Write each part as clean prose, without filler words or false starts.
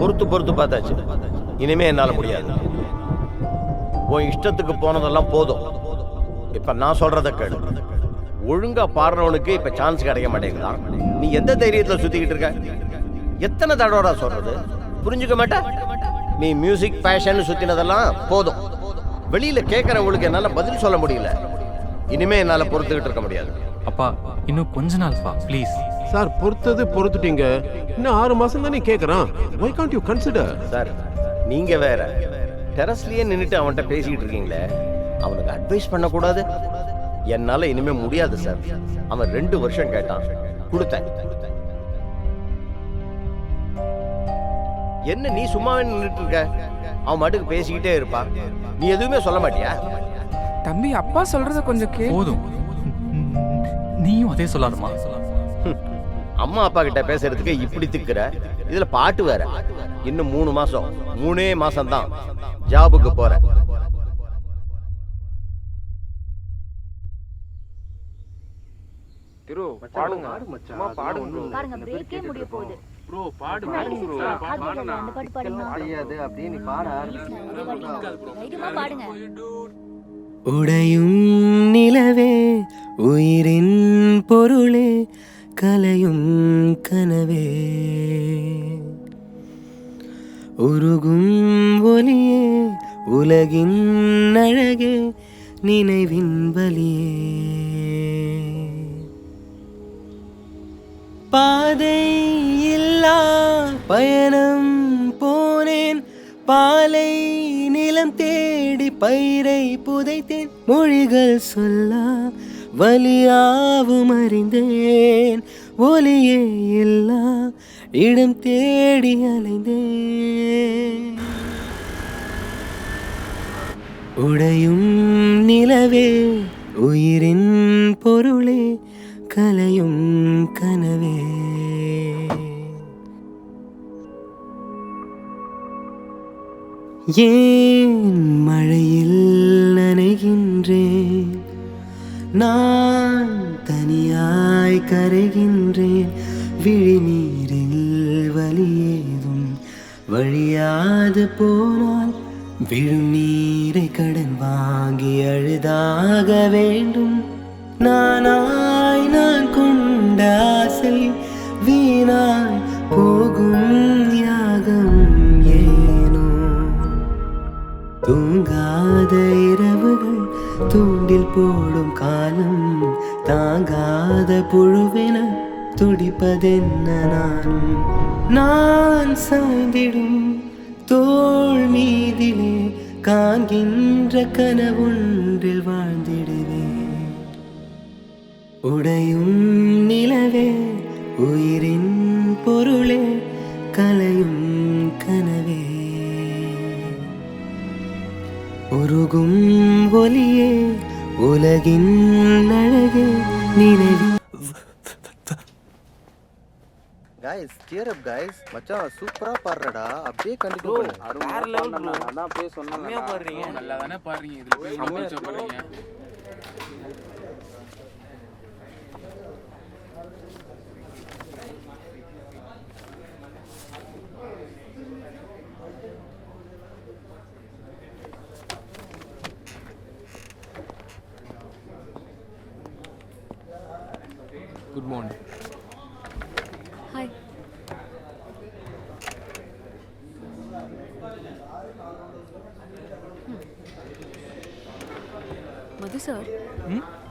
பொறுத்து பார்த்தாச்சு. இனிமே என்னால் முடியாது. உன் இஷ்டத்துக்கு போனதெல்லாம் போதும். இப்ப நான் சொல்றத கேளு. ஒழுங்கா பாடுறவனுக்கு இப்ப சான்ஸ் கிடைக்க மாட்டேங்குதான். நீ எந்த தைரியத்துல சுத்திக்கிட்டு இருக்க? எத்தனை தடவை சொல்றது? புரிஞ்சுக்க மாட்டே? நீ மியூசிக் பேஷன் சுத்தினதெல்லாம் போதும். வெளியில கேட்கறவங்களுக்கு என்னால பதில் சொல்ல முடியல. இனிமே என்னால பொறுத்துக்கிட்டு இருக்க முடியாது. அப்பா இன்னும் கொஞ்ச நாள்ப்பா ப்ளீஸ். சார் பொறுத்துட்டீங்க. இன்னும் 6 மாசம் தானே கேட்கறான். why can't you consider? Sir நீங்க வேற டெரஸ்லயே நின்னுட்டு அவன்கிட்ட பேசிக்கிட்டு இருக்கீங்களே, அவனுக்கு அட்வைஸ் பண்ணக்கூடாது? என்னால இனிமே முடியாது சார். அவன் 2 வருஷம் கேட்டான், கொடுத்தேன். என்ன நீ சும்மாவே நின்றுட்டு இருக்க? அவன் மட்டுக்கு பேசிக்கிட்டே இருப்பா, நீ எதுவுமே சொல்ல மாட்டியா? தம்பி அப்பா சொல்றத கொஞ்சம் போதும், நீயும் அதே சொல்லாதமா. அம்மா அப்பா கிட்ட பேசுறதுக்கு இப்படி திக்குற, இதுல பாட்டு வேற. இன்னும் 3 மாசம், 3 மாசம் தான் ஜாபுக்கு போற. திரு பாடுங்க அம்மா, பாடுங்க பாருங்க, பிரேக்கே முடிய போகுது. ப்ரோ பாடுங்க ப்ரோ, பாடுங்க அந்த பாட்டு பாடுங்க. தெரியாது அப்படியே நீ பாடு. தைரியமா பாடுங்க. உடையும் நிலவே உயிரின் பொருளே கலையும் கனவே உருகும் ஒலியே உலகின் அழகே நினைவின் வலியே பாதை இல்லா பயணம் போனேன் பாலை நிலம் தேடி பயிரை புதைத்தேன் மொழிகள் சொல்லா வலியாவும் அறிந்தேன் ஒலியே இல்லா இடம் தேடி அலைந்தேன் உடையும் நிலவே உயிரின் பொருளே கலையும் கனவே ஏன் மழையில் நனைகின்றேன் நான் தனியாய் கரைகின்றேன் விழிநீரில் வலியேதும் வழியாது போனால் விழும் நீரை கடன் வாங்கி அழுதாக வேண்டும் நானாய் நான் கொண்ட ஆசை வீணாய் போகும் யாகம் ஏனோ தூங்காத இரவுகள் தூண்டில் போடும் காலம் தாங்காத புழுவென துடிப்பதென்ன நானும் நான் சாய்ந்திடும் தோள் மீதிலே காண்கின்ற கனவொன்றில் வாழ்ந்திடுவேன் உடையும் நிலவே உயிரின் பொருளே கலையும் கனவே உருகும் ஒலியே உலகின் அழகே நினைவு. guys cheer up guys மச்சான் சூப்பரா பாடுறடா அப்படியே கண்டினியூ பண்ணு வேற லெவல் ப்ரோ நான் அப்படியே சொன்னேன் நல்லா பாடுறீங்க நல்லா தானே பாடுறீங்க இதுல போய் என்ன சொல்றீங்க Good morning. Hi. Madhu sir,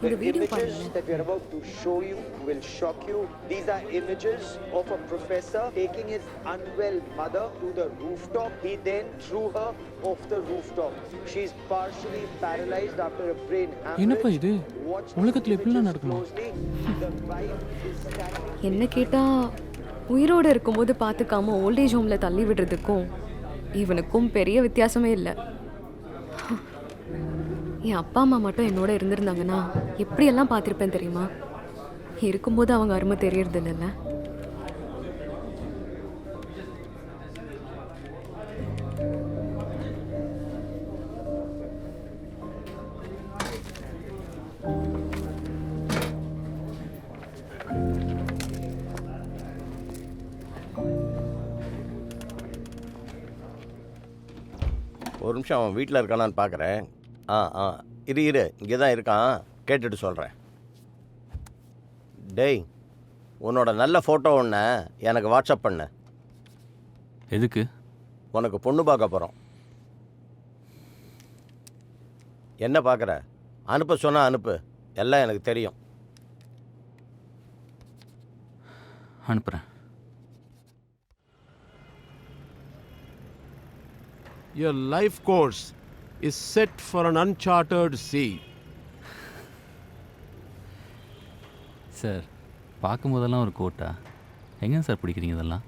இந்த வீடியோ பாருங்க. That we are about to show you will shock you. These are images of a professor taking his unwell mother to the rooftop. He then threw her off the rooftop. She is partially paralyzed after a brain hemorrhage. என்னப்பா இது உலகத்துல இப்படிலாம் நடக்குமா? என்ன கேட்டா உயிரோடு இருக்கும்போது பார்த்துக்காம voltage ஹோம்ல தள்ளி விடுறதுக்கும் இவனுக்கும் பெரிய வித்தியாசமே இல்லை. என் அப்பா அம்மா மட்டும் என்னோட இருந்திருந்தாங்கன்னா எப்படியெல்லாம் பார்த்துருப்பேன் தெரியுமா? இருக்கும்போது அவங்க அருமை தெரியறது இல்லைல்ல. ஒரு நிமிஷம் அவன் வீட்டில் இருக்கானான்னு பார்க்குறேன். இரு இங்கே தான் இருக்கான், கேட்டுட்டு சொல்கிறேன். டேய், உன்னோட நல்ல ஃபோட்டோ ஒன்று எனக்கு வாட்ஸ்அப் பண்ணு. எதுக்கு? உனக்கு பொண்ணு பார்க்க போகிறோம். என்ன பார்க்குற? அனுப்ப சொன்னால் அனுப்பு, எல்லாம் எனக்கு தெரியும். அனுப்புகிறேன். Your life course is set for an uncharted sea. Sir, பார்க்கும்போதெல்லாம் ஒரு கோட்டா? எங்கே சார் பிடிக்கிறீங்க இதெல்லாம்?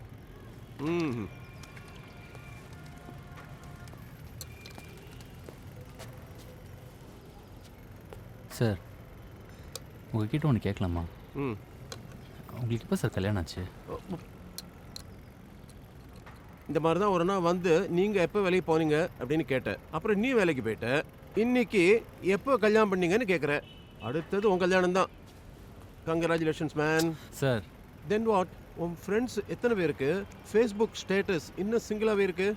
சார், உங்ககிட்ட ஒன்று கேட்கலாமா? உங்களுக்கு எப்போ சார் கல்யாணம் ஆச்சு? இந்த மாதிரி தான் ஒரு நாள் வந்து நீங்கள் எப்போ வேலைக்கு போனீங்க அப்படின்னு கேட்டேன். அப்புறம் நீ வேலைக்கு போயிட்ட. இன்னைக்கு எப்போ கல்யாணம் பண்ணீங்கன்னு கேட்குற. அடுத்தது உன் கல்யாணம் தான். Congratulations man. Sir, then what? உன் ஃப்ரெண்ட்ஸ் எத்தனை பேருக்கு ஃபேஸ்புக் ஸ்டேட்டஸ் இன்னும் சிங்கிளாகவே இருக்கு?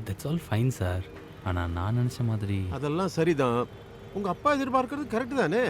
That's all fine sir. ஆனால் நான் நினச்ச மாதிரி அதெல்லாம் சரிதான். உங்கள் அப்பா எதிர்பார்க்கறது கரெக்டு தானே?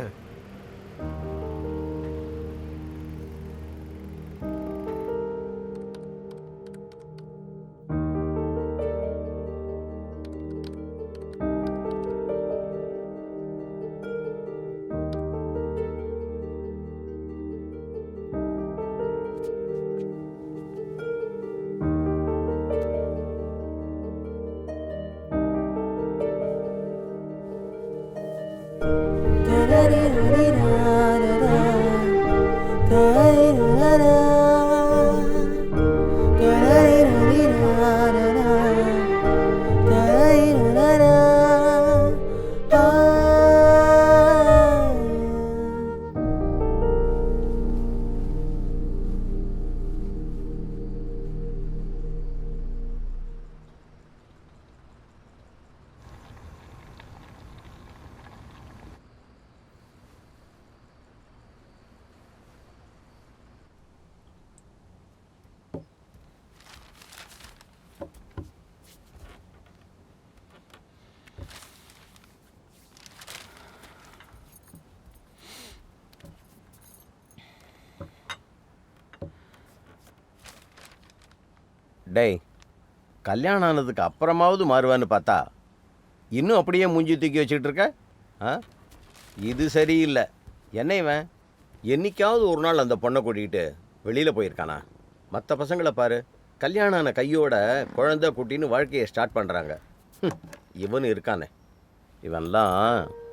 டேய், கல்யாணம் ஆனதுக்கு அப்புறமாவது மாறுவான்னு பார்த்தா இன்னும் அப்படியே மூஞ்சி தூக்கி வச்சுக்கிட்டு இருக்க. இது சரியில்லை. என்ன இவன் என்னைக்காவது ஒரு நாள் அந்த பொண்ணை கூட்டிகிட்டு வெளியில் போயிருக்கானா? மற்ற பசங்களை பாரு, கல்யாணம் ஆன கையோட குழந்தை குட்டின்னு வாழ்க்கையை ஸ்டார்ட் பண்ணுறாங்க. இவனு இருக்கானே, இவன்லாம்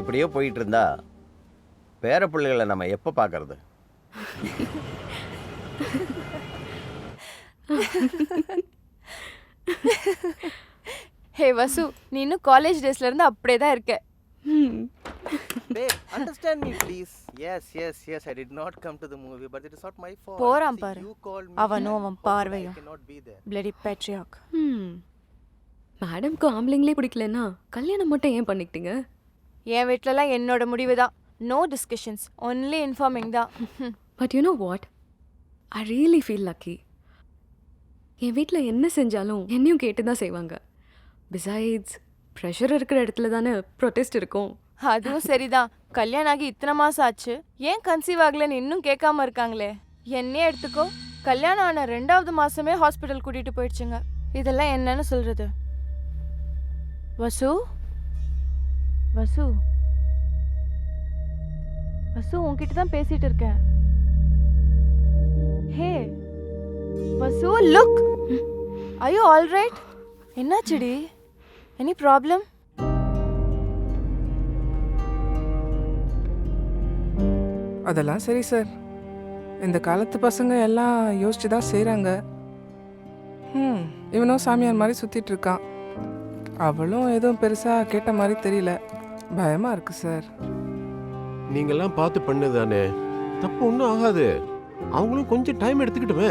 இப்படியே போயிட்டு இருந்தா பேர பிள்ளைகளை நம்ம எப்போ பார்க்கறது? ஹே வசு, நீ இன்னும் காலேஜ் டேஸ்ல இருந்து அப்படியே தான் இருக்க. Babe, understand me please. Yes, I did not come to the movie, but it is not my fault. போறான் பாரு. You called me. அவனும் அவன் பார்வையும். I cannot be there. Bloody patriarch. மேடம்க்கு ஆம்பளைங்களே பிடிக்கலன்னா கல்யாணம் மட்டும் ஏன் பண்ணிக்கிட்டீங்க? என் வீட்டிலலாம் என்னோட முடிவு தான். நோ டிஸ்கஷன்ஸ், ஒன்லி இன்ஃபார்மிங் தான். But you know what, I really feel lucky. என் வீட்டில் என்ன செஞ்சாலும் என்னையும் கேட்டு தான் செய்வாங்க. பிசைட்ஸ் ப்ரெஷர் இருக்கிற இடத்துல தானே ப்ரொட்டஸ்ட் இருக்கும். அதுவும் சரிதான். கல்யாணம் ஆகி இத்தனை மாதம் ஆச்சு, ஏன் கன்சீவ் ஆகலன்னு இன்னும் கேட்காம இருக்காங்களே. என்னையே எடுத்துக்கோ, கல்யாணம் ஆன 2வது மாதமே ஹாஸ்பிட்டல் கூட்டிகிட்டு போயிடுச்சுங்க. இதெல்லாம் என்னன்னு சொல்கிறது? வசு வசு வசு, உன்கிட்ட தான் பேசிட்டு இருக்கேன். Hey Vasu, look. Are you all right? என்னாச்சுடி? Any problem? அதெல்லாம் சரி சார். இந்த காலத்து பசங்க எல்லாம் யோசிச்சு தான் செய்கிறாங்க. இவனும் சாமியார் மாதிரி சுற்றிட்டு இருக்கான். அவளும் எதுவும் பெருசாக கேட்ட மாதிரி தெரியல. பயமாக இருக்கு சார். நீங்கெல்லாம் பார்த்து பண்ணுதானே, தப்பு ஒன்றும் ஆகாது. அவங்களும் கொஞ்சம் டைம் எடுத்துக்கிட்டுமே.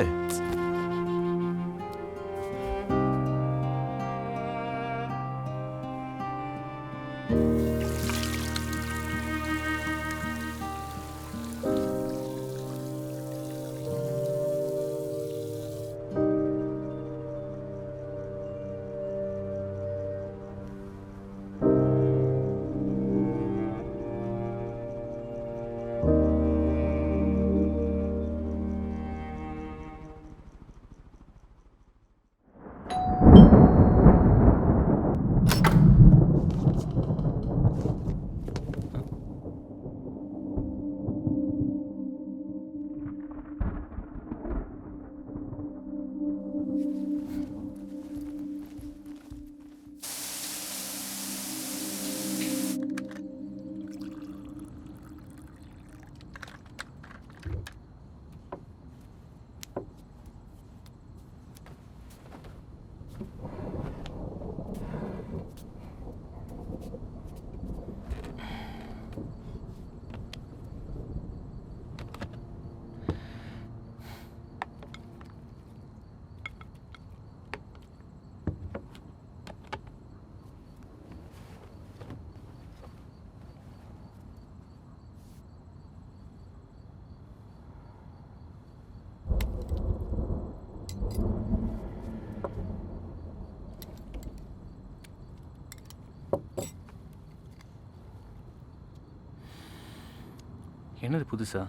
என்னது புதுசா?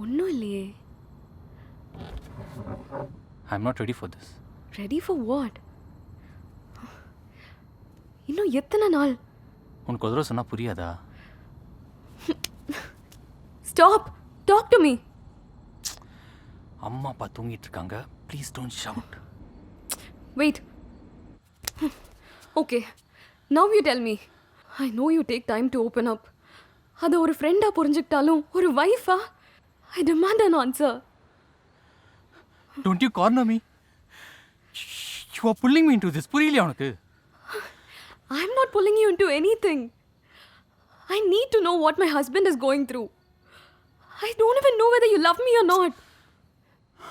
ஒன்றும் இல்லையே. I am not ready for this. Ready for what? இன்னும் எத்தனை நாள்? உனக்கு ஒரு தடவை சொன்னால் புரியாதா? Stop, talk to me. அம்மா அப்பா தூங்கிட்டு இருக்காங்க. Please don't shout. Wait. Okay, now you tell me. I know you take time to open up. அதை ஒரு ஃப்ரெண்டாக புரிஞ்சுக்கிட்டாலும் ஒரு வைஃபா I demand an answer. Don't you corner me. You are pulling me into this. புரியலையா உனக்கு? I am not pulling you into anything. I need to know what my husband is going through. I don't even know whether you love me or not.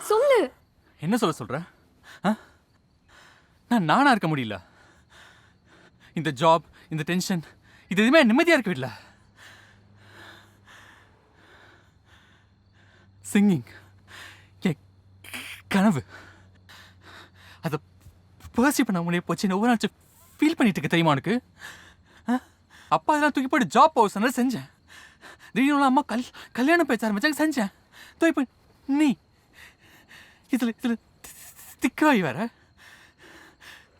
சொல்லு. என்ன சொல்ற? நானா இருக்க முடியல. இந்த job, இந்த டென்ஷன், இது எதுவுமே நிம்மதியாக இருக்க விடல. சிங்கிங் என் கனவு. அதை பர்சிவ் பண்ண முடிய போச்சு. ஒவ்வொரு நாள் ஃபீல் பண்ணிட்டு இருக்க தெரியுமா உனக்கு? அப்பா இதெல்லாம் தூக்கி போட்டு ஜாப் போக சொன்னால் செஞ்சேன். திடீர்னு அம்மா கல்யாணம் பேச ஆரம்பிச்சாங்க, செஞ்சேன். இப்போ நீ இதில் திக்காய் வேற.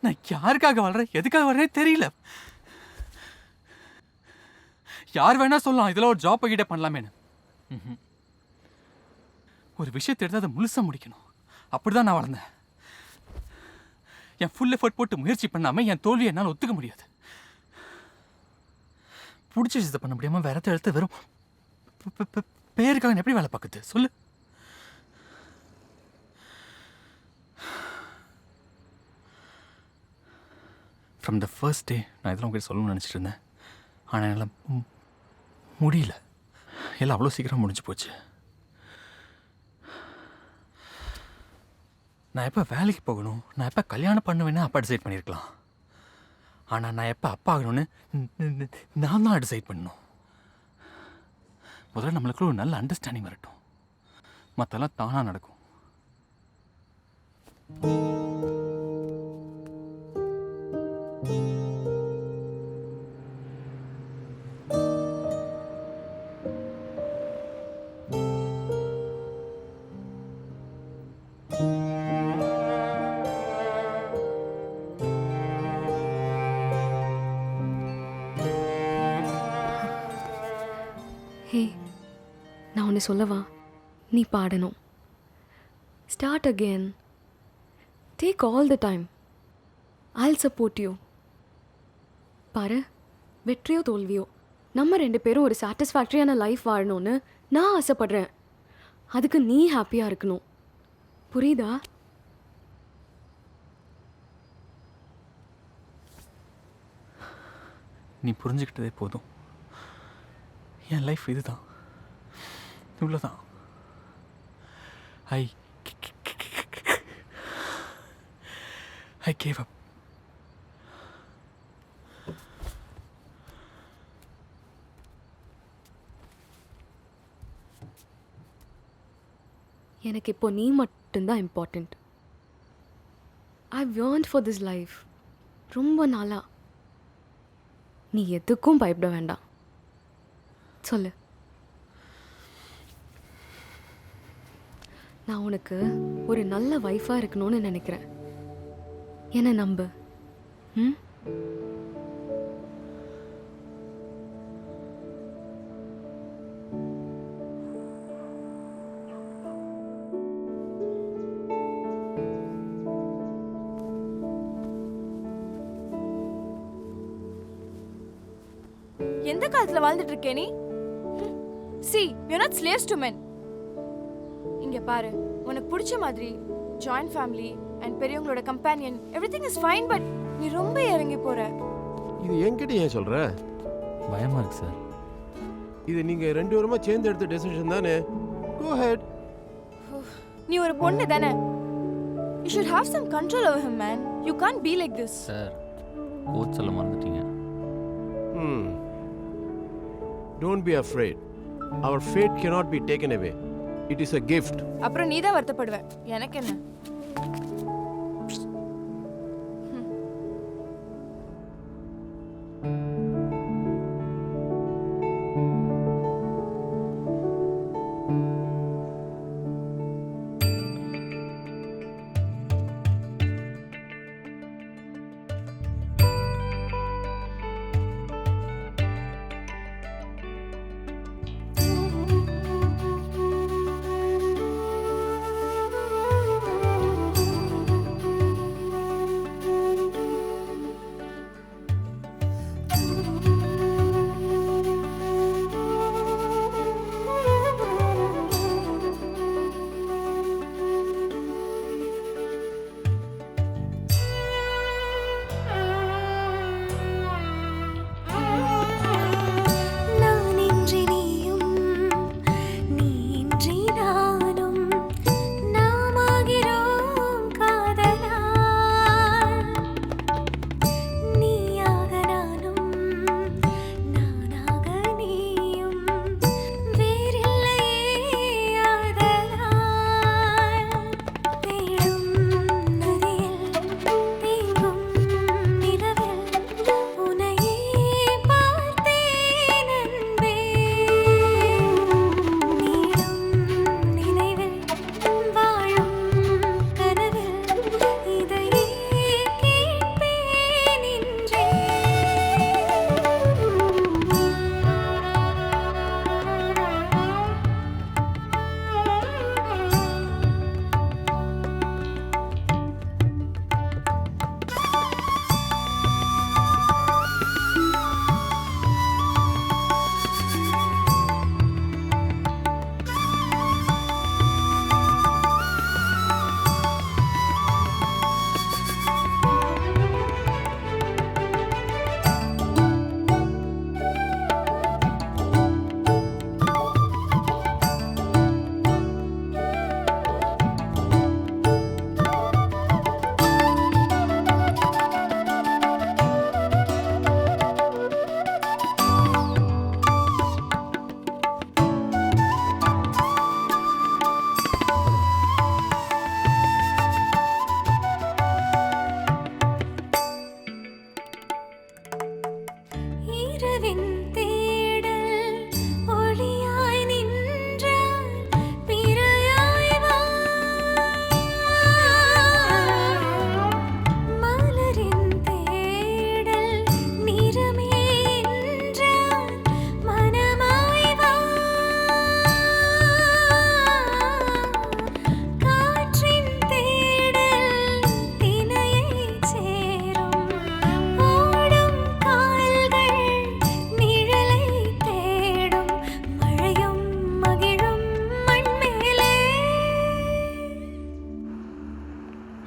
நான் யாருக்காக வாழ்றேன், எதுக்காக வாழ்றேனே தெரியல. யார் வேணா சொல்லலாம் இதில் ஒரு ஜாப் கிட்டே பண்ணலாமேன்னு. ஒரு விஷயத்தை எடுத்து அதை முழுசாக முடிக்கணும். அப்படிதான் நான் வளர்ந்தேன். என் ஃபுல் எஃபர்ட் போட்டு முயற்சி பண்ணாமல் என் தோல்வியை என்னால் ஒத்துக்க முடியாது. பிடிச்ச விஷயத்தை பண்ண முடியாமல் வேற எழுத்து வெறும் பேருக்காக எப்படி வேலை பார்க்குது சொல்லு? ஃப்ரம் த ஃபர்ஸ்ட் டே நான் இதெல்லாம் உங்களுக்கு சொல்லணும்னு நினச்சிட்டு இருந்தேன். ஆனால் என்னால் முடியல. எல்லாம் அவ்வளோ சீக்கிரம் முடிஞ்சு போச்சு. நான் எப்போ வேலைக்கு போகணும், நான் எப்போ கல்யாணம் பண்ணுவேன்னு அப்பா டிசைட் பண்ணியிருக்கலாம். ஆனால் நான் எப்போ அப்பா ஆகணும்னு நான் தான் டிசைட் பண்ணணும். முதல்ல நம்மளுக்குள்ள ஒரு நல்ல அண்டர்ஸ்டாண்டிங் வரட்டும். மற்றெல்லாம் தானாக நடக்கும். ஹே, நான் ஒன்று சொல்லவா? நீ பாடணும். Start again. Take all the time. I'll support you. பாரு, வெற்றியோ தோல்வியோ நம்ம 2 பேரும் ஒரு சாட்டிஸ்ஃபேக்டரியான லைஃப் வாழணும்னு நான் ஆசைப்படுறேன். அதுக்கு நீ ஹாப்பியாக இருக்கணும். புரியுதா? நீ புரிஞ்சுக்கிட்டதே போதும். என் லைஃப் இதுதான், இவ்வளோதான். I gave up. எனக்கு இப்போ நீ மட்டும்தான் important. I've yearned for this life ரொம்ப நாளா. நீ எதுக்கும் பயப்பட வேண்டாம். சொல்லு. நான் உனக்கு ஒரு நல்ல வைஃபாக இருக்கணும்னு நினைக்கிறேன். என்ன நம்பு. ம்? எந்த காலத்துல வாழ்ந்துட்டு இருக்கே நீ? See, you're not slaves to men. இங்க பாரு, உனக்கு பிடிச்ச மாதிரி ஜாயிண்ட் ஃபேமிலி அண்ட் பெரியவங்களோட companion everything is fine. But நீ ரொம்ப இறங்கி போற. இது என்கிட்ட ஏன் சொல்ற? பயமா இருக்கு சார். இது நீங்க 2 பேருமா சேர்ந்து எடுத்த டெசிஷன் தானே. Go ahead. நீ ஒரு பொண்ணு தானே. You should have some control over him, man. You can't be like this. Sir, code சொல்ல மறந்துட்டீங்க. Don't be afraid. Our fate cannot be taken away. It is a gift. அப்புறம் நீ தான் வருத்தப்படுவ. எனக்கு என்ன?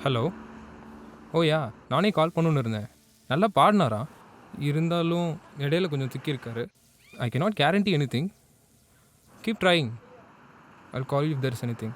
ஹலோ. ஓ யா, நானே கால் பண்ணணுன்னு இருந்தேன். நல்லா பாடினாரா, இருந்தாலும் இடையில கொஞ்சம் திக்கியிருக்காரு. I cannot guarantee anything. Keep trying. I'll call you if there is anything.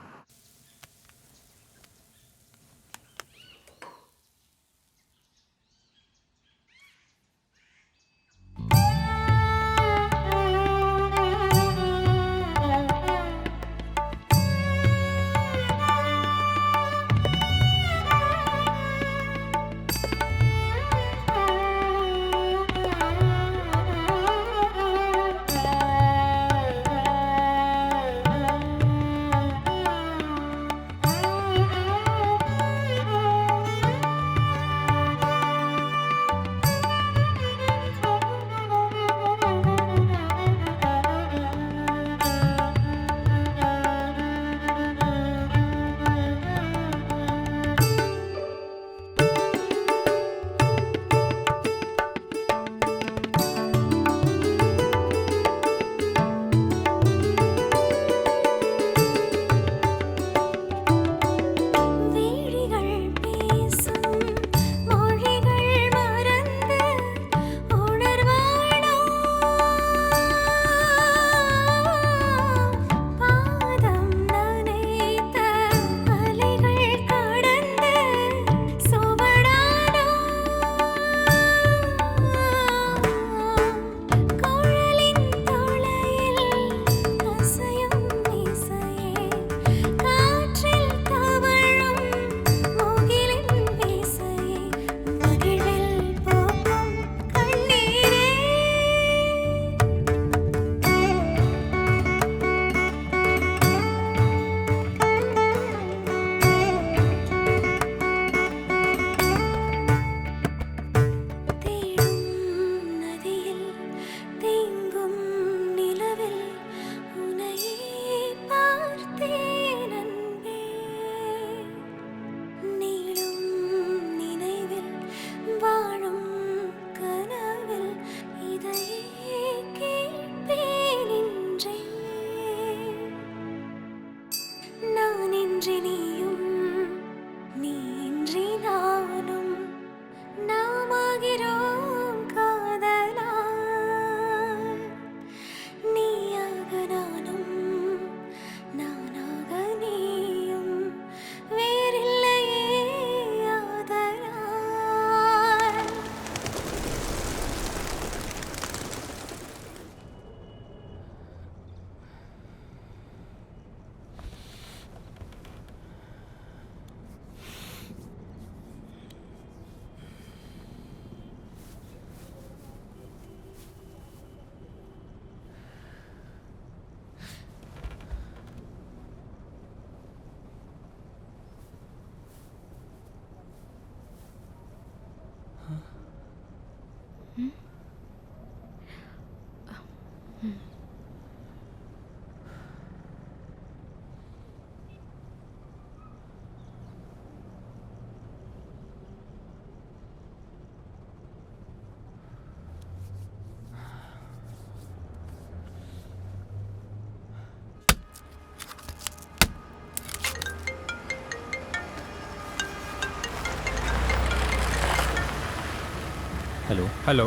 Hello hello,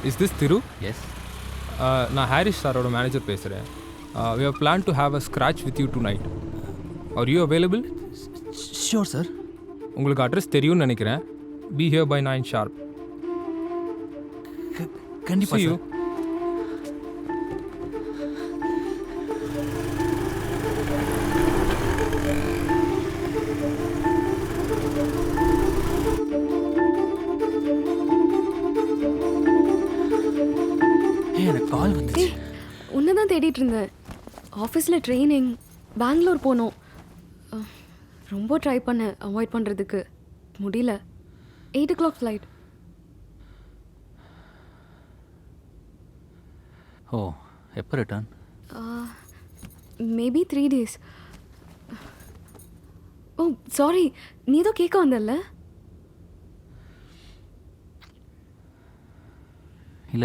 is this Thiru? Yes. நான் ஹாரிஷ் சாரோட மேனேஜர் பேசுகிறேன். we have planned to have a scratch with you tonight. Are you available? Sure sir. உங்களுக்கு address தெரியும்னு நினைக்கிறேன். Be here by 9 sharp. கண்டிப்பாக See you. எனக்கு கால் வந்துச்சு. உன்னை தான் தேடிட்டு இருந்தேன். ஆஃபீஸில் ட்ரைனிங், பெங்களூர் போனோம். ரொம்ப ட்ரை பண்ணேன் அவாய்ட் பண்ணுறதுக்கு, முடியல. 8 o'clock ஃப்ளைட். ஓ, எப்போ return? Maybe 3 days. Oh sorry, நீ ஏதோ கேட்க வந்தல்ல?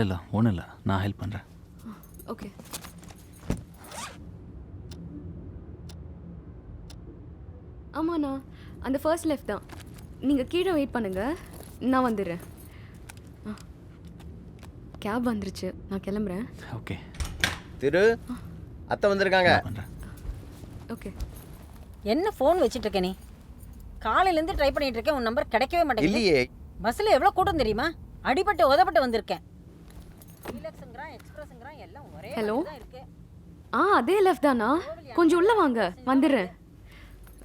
இல்லை ஒன்றும் இல்லை, நான் ஹெல்ப் பண்ணுறேன். ஓகே. ஆமாண்ணா, அந்த ஃபர்ஸ்ட் லெஃப்ட் தான். நீங்கள் கீழே வெயிட் பண்ணுங்க, நான் வந்துடுறேன். கேப் வந்துருச்சு, நான் கிளம்புறேன். ஓகே. திரு அத்தை வந்திருக்காங்க. ஓகே. என்ன ஃபோன் வச்சுட்டு இருக்க நீ? காலையிலேருந்து ட்ரை பண்ணிட்டு இருக்கேன், உன் நம்பர் கிடைக்கவே மாட்டேங்குது. இல்லையே. பஸ்ஸில் எவ்வளோ கூட்டம் தெரியுமா? அடிபட்டு உதப்பட்டு வந்திருக்கேன். டீலக்ஸுங்கிறான், எக்ஸ்பிரஸுங்கிறான், எல்லாம் ஒரே ஹலோ. தான் இருக்கு. அதே லெஃப்ட் தானா? கொஞ்சம் உள்ளே வாங்க, வந்துடுறேன்.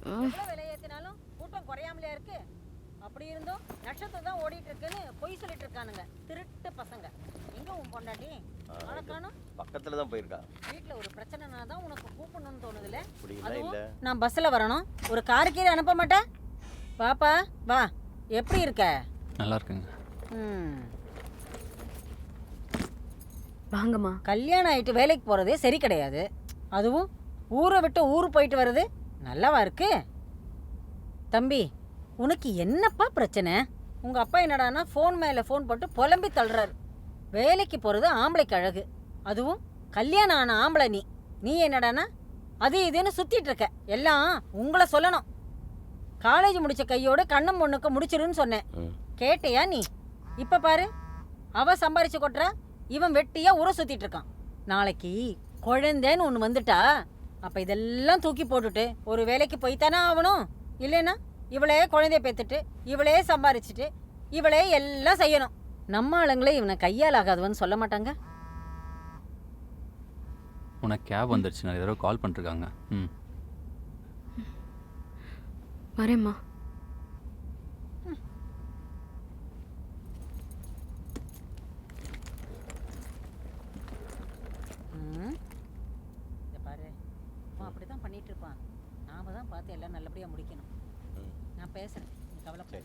எவ்வளோ விலை ஏற்றினாலும் கூட்டம் குறையாமலே இருக்கு. அப்படி இருந்தும் நட்சத்திரம் தான் ஓடிட்டு இருக்குன்னு பொய் சொல்லிட்டு இருக்கானுங்க திருட்டு பசங்க. எங்க உன் பொண்டாட்டி? அழகானும் பக்கத்துல தான் போயிருக்கா. வீட்ல ஒரு பிரச்சனைனா தான் உனக்கு கூப்பிடணும்னு தோணுதுல. அப்படிலாம் இல்ல. நான் பஸ்ல வரணும், ஒரு கார் கீழே அனுப்ப மாட்டேன். பாப்பா வா, எப்படி இருக்க? நல்லா இருக்குங்க. வாங்கம்மா. கல்யாணம் ஆயிட்டு வேலைக்கு போறதே சரி கிடையாது, அதுவும் ஊரை விட்டு ஊர் போயிட்டு வர்றது நல்லாவா இருக்கு? தம்பி, உனக்கு என்னப்பா பிரச்சனை? உங்க அப்பா என்னடானா ஃபோன் மேல ஃபோன் போட்டு புலம்பி தள்ளுறாரு. வேலைக்கு போறது ஆம்பளைக்கு அழகு, அதுவும் கல்யாணம் ஆன ஆம்பளை நீ என்னடானா அது இதுன்னு சுத்திட்டு இருக்க. எல்லாம் உங்களை சொல்லணும். காலேஜ் முடிச்ச கையோட கண்ணம் பொண்ணுக்கு முடிச்சிருன்னு சொன்னேன், கேட்டியா நீ? இப்ப பாரு, அவ சம்பாரிச்சு கொட்டுறா, இவன் வெட்டியா ஊரை சுத்திட்டு இருக்கான். நாளைக்கு குழந்தைன்னு ஒன்று வந்துட்டா அப்ப இதெல்லாம் தூக்கி போட்டுட்டு ஒரு வேலைக்கு போய்த்தானே ஆகணும். இல்லைன்னா இவளே குழந்தைய பெற்றுட்டு இவளே சம்பாரிச்சுட்டு இவளே எல்லாம் செய்யணும். நம்ம ஆளுங்களே இவனை கையால் ஆகாதவன்னு சொல்ல மாட்டாங்க. உனக்கு கேப் வந்துருச்சு, நான் யாரோ கால் பண்ணிருக்காங்க. வரேம்மா. பாரு, அவன் அப்படிதான் பண்ணிட்டு இருப்பான். நாம தான் பார்த்து எல்லாம் நல்லபடியா முடிக்கணும். நான் பேசுறேன், நீ கவலைப்பட.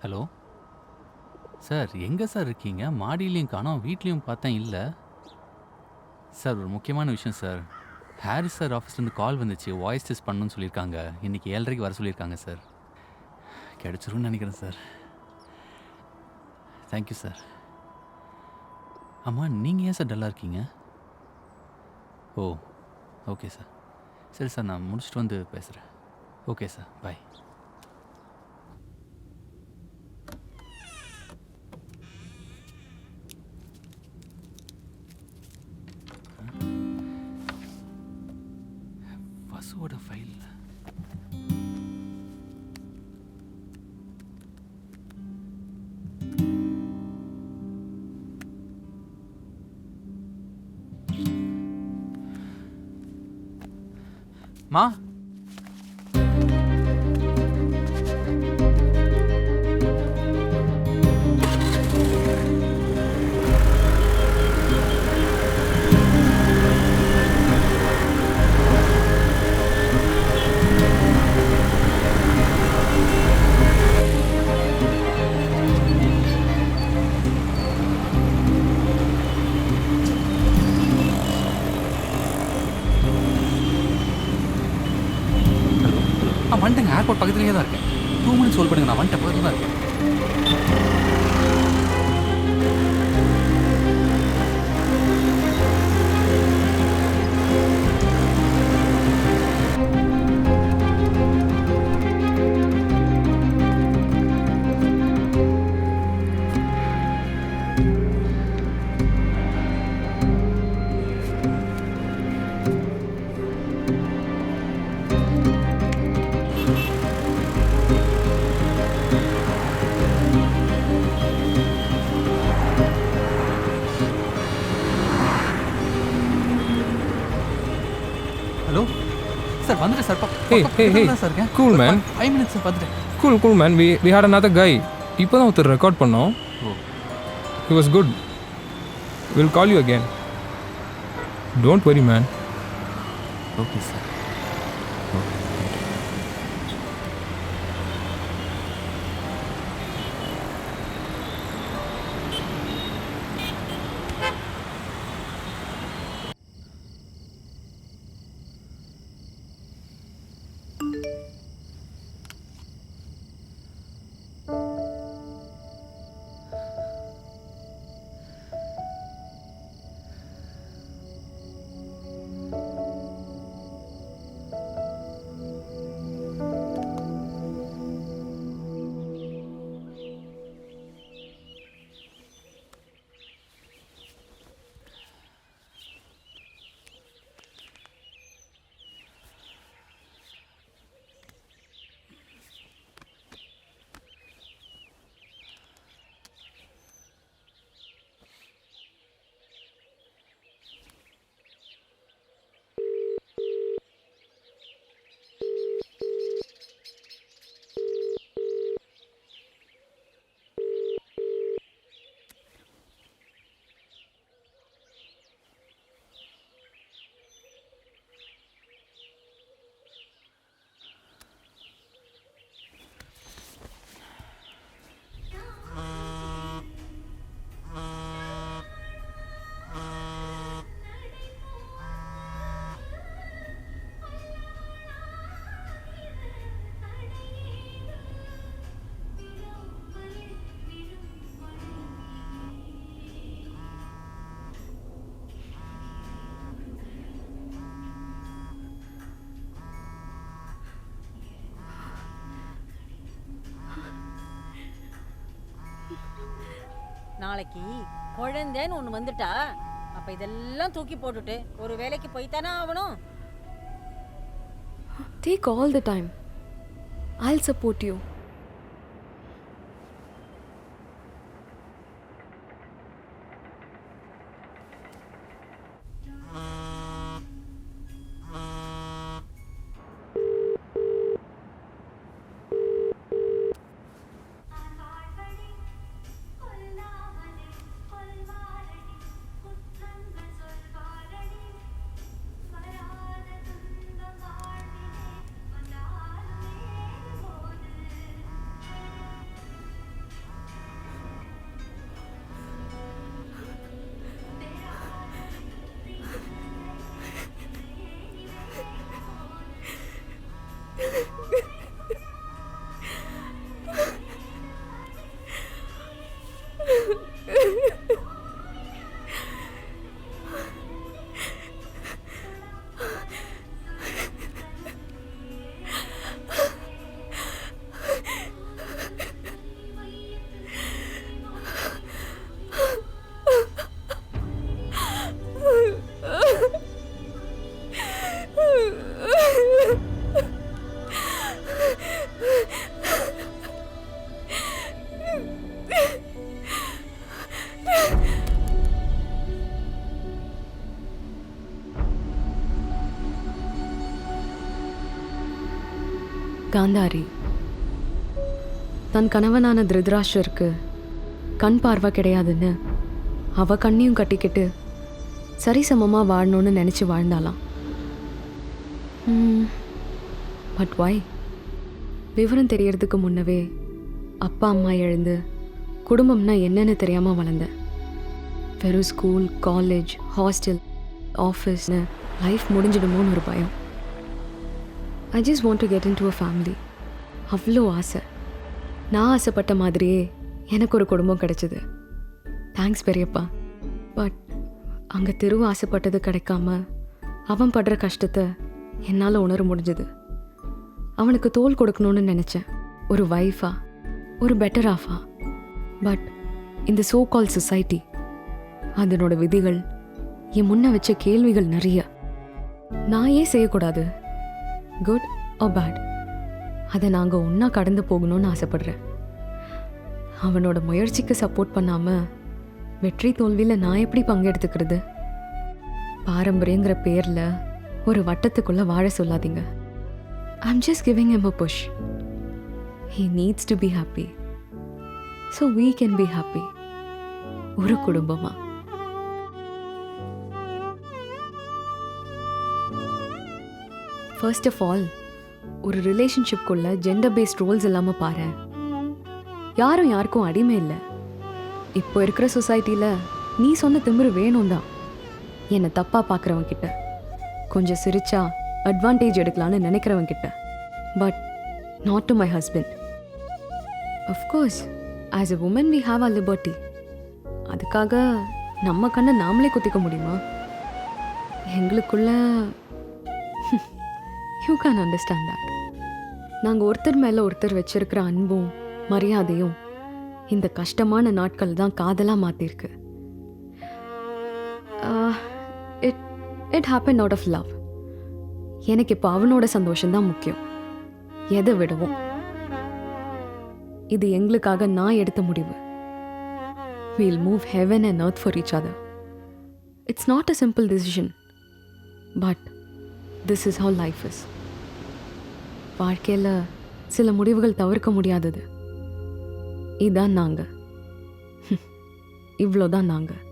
ஹலோ சார், எங்கே சார் இருக்கீங்க? மாடியிலையும் காணோம், வீட்லேயும் பார்த்தேன் இல்லை. சார் ஒரு முக்கியமான விஷயம் சார். ஹாரிஸ் சார் ஆஃபீஸ்லேருந்து கால் வந்துச்சு, வாய்ஸ் டெஸ்ட் பண்ணணும்னு சொல்லியிருக்காங்க. இன்றைக்கி 7:30 வர சொல்லியிருக்காங்க சார். கிடச்சிரும்னு நினைக்கிறேன் சார். Thank you sir. ஆமாம், நீங்கள் ஏன் சார் டல்லாக இருக்கீங்க? ஓ ஓகே சார். சரி சார், நான் முடிச்சுட்டு வந்து பேசுகிறேன். ஓகே சார், பாய். வசுவோட ஃபைல். மா, வந்துட்டேங்க. ஏர்போர்ட் பக்கத்துலேயே தான் இருக்கேன். 2 minutes ஹோல்ட் பண்ணுங்க, நான் வந்துட்டேன், பக்கத்தில் தான் இருக்கேன். சார் வந்துட்டேன் sir. Hey, cool man. 5 minutes sir, வந்துட்டேன். Cool man. We had another guy. இப்போ தான் ஒருத்தர் ரெக்கார்ட் பண்ணோம். He was good. We'll call you again. Don't worry man. Okay sir. Okay. நாளைக்கு குழந்தைன்னு ஒன்று வந்துட்டா அப்போ இதெல்லாம் தூக்கி போட்டுட்டு ஒரு வேலைக்கு போய்த்தானே ஆகணும். Take all the time. I'll support you. Gandhari தன் கணவனான திருதராஷ்டருக்கு கண் பார்வை கிடையாதுன்னு அவ கண்ணையும் கட்டிக்கிட்டு சரிசமமாக வாழணும்னு நினச்சி வாழ்ந்தாலாம். But why? விவரம் தெரியறதுக்கு முன்னவே அப்பா அம்மா எழுந்து குடும்பம்னா என்னன்னு தெரியாமல் வளர்ந்தேன். வெறும் ஸ்கூல், காலேஜ், ஹாஸ்டல், ஆஃபீஸ்னு லைஃப் முடிஞ்சிடுமோன்னு ஒரு பயம். I just want to get into a family. அவ்வளோ ஆசை. நான் ஆசைப்பட்ட மாதிரியே எனக்கு ஒரு குடும்பம் கிடைச்சிது. தேங்க்ஸ் பெரியப்பா. பட் அங்கே தெருவு ஆசைப்பட்டது கிடைக்காம அவன் படுற கஷ்டத்தை என்னால் உணர முடிஞ்சது. அவனுக்கு தோள் கொடுக்கணும்னு நினச்சேன், ஒரு வைஃபா, ஒரு பெட்டர் ஆஃபா. பட் இந்த சோ கால் சொசைட்டி, அதனோட விதிகள், என் முன்ன வச்ச கேள்விகள் நிறைய. நான் ஏன் செய்யக்கூடாது? குட் ஆர் பேட், அதை நாங்கள் ஒன்றா கடந்து போகணும்னு ஆசைப்படுறேன். அவனோட முயற்சிக்கு சப்போர்ட் பண்ணாமல் வெற்றி தோல்வியில் நான் எப்படி பங்கெடுத்துக்கிறது? பாரம்பரியங்கிற பேரில் ஒரு வட்டத்துக்குள்ளே வாழ சொல்லாதீங்க. I'm just giving him a push. He needs to be happy. So we can be happy. ஒரு குடும்பமா. ஃபர்ஸ்ட் ஆஃப் ஆல், ஒரு ரிலேஷன்ஷிப்குள்ள ஜெண்டர் பேஸ்ட் ரோல்ஸ் இல்லாமல் பாரு. யாரும் யாருக்கும் அடிமை இல்லை. இப்போ இருக்கிற சொசைட்டியில் நீ சொன்ன திமிரு வேணும் தான். என்னை தப்பாக பார்க்குறவன் கிட்ட, கொஞ்சம் சிரிச்சா அட்வான்டேஜ் எடுக்கலான்னு நினைக்கிறவன் கிட்ட. But not to my husband. Of course as a woman we have a liberty. அதுக்காக நம்ம கண்ணை நாமளே குத்திக்க முடியுமா? எங்களுக்குள்ள யூ கேன் அண்டர்ஸ்டாண்ட் தட். நாங்கள் ஒருத்தர் மேலே ஒருத்தர் வச்சிருக்கிற அன்பும் மரியாதையும் இந்த கஷ்டமான நாட்கள் தான் காதலாக மாற்றிருக்கு. It happen out of love. எனக்கு இப்போ அவனோட சந்தோஷம்தான் முக்கியம், எதை விடவும். இது எங்களுக்காக நான் எடுத்த முடிவு. We'll move heaven and earth for each other. It's not a simple decision, but this is how life is. வாழ்க்கையில் சில முடிவுகள் தவிர்க்க முடியாதது. இதான் நாங்கள், இவ்வளோதான் நாங்கள்.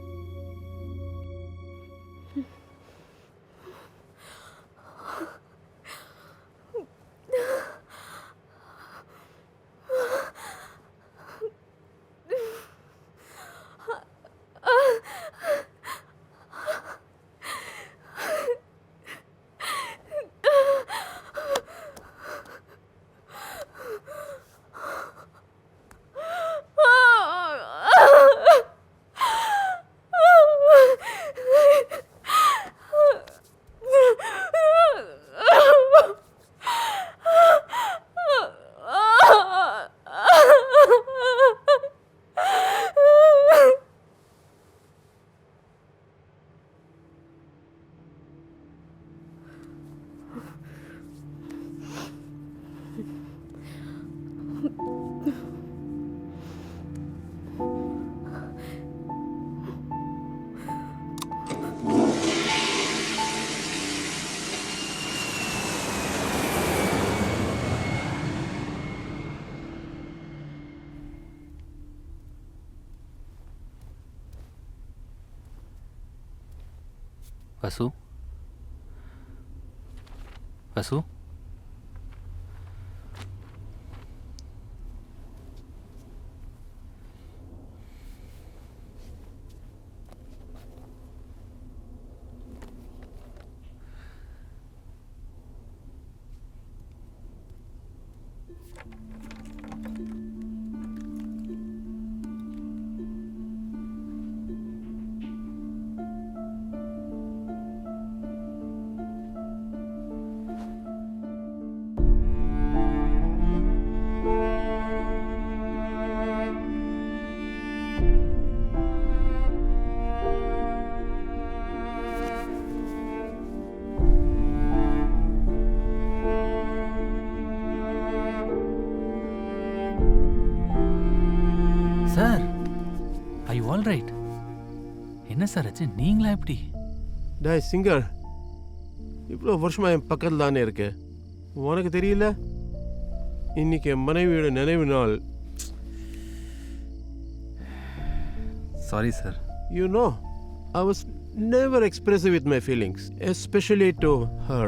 வசு வசு சார் ஐ ஆல் ரைட்? என்ன சார் ஆச்சு? நீங்களா எப்படி? டேய் சிங்கர், இவ்வளோ வருஷமாக என் பக்கத்தில் தானே இருக்கு, உனக்கு தெரியல? இன்னைக்கு என் மனைவியோட நினைவு நாள். Sorry sir. You know, I was never expressive with my feelings, especially to her.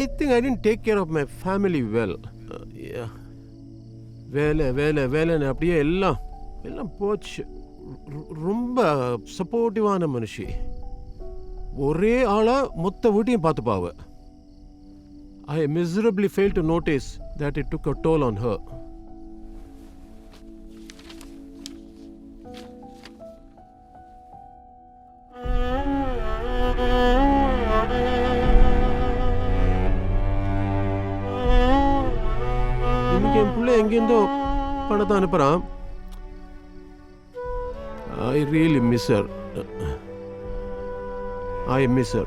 I think I didn't take care of my family well. Yeah. வேலைன்னு அப்படியே எல்லாம் போச்சு. ரொம்ப சப்போர்ட்டிவான மனுஷி, ஒரே ஆளாக மொத்த வீட்டையும் பார்த்துப்பாவ. I miserably failed to notice that it took a toll on her. இன்னைக்கு என் பிள்ளை எங்கேருந்தோ பணத்தை அனுப்புகிறான். I really miss her. I miss her.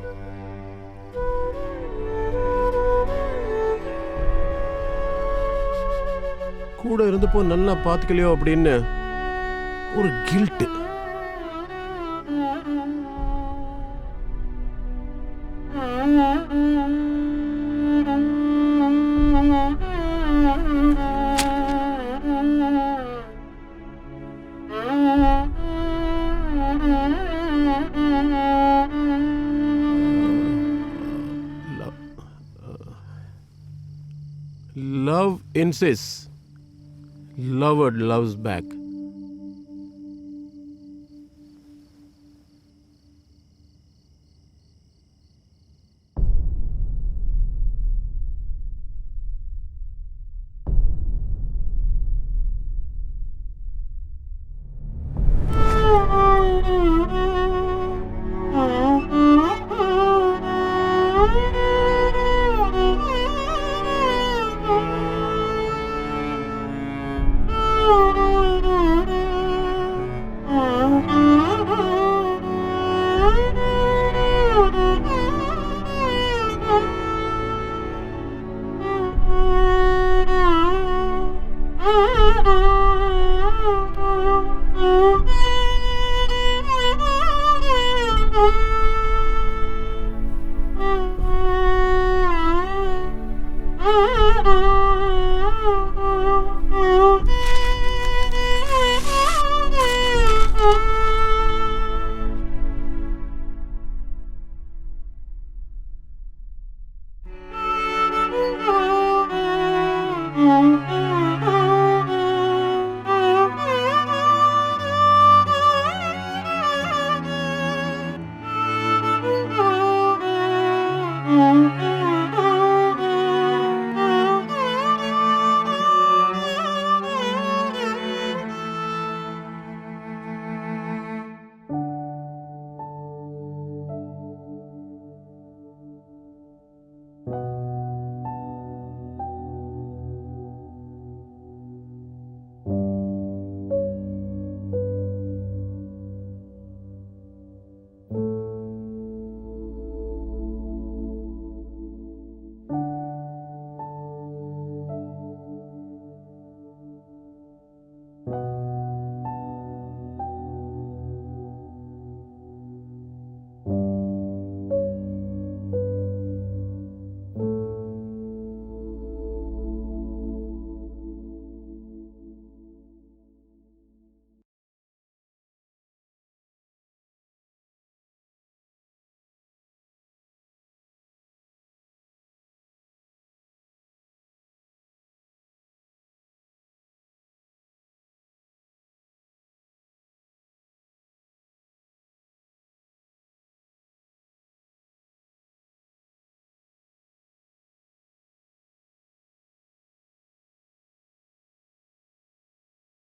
கூட இருந்தப்போ நல்லா பார்த்துக்கலையோ அப்படின்னு ஒரு guilt. Love insists, lover loves back.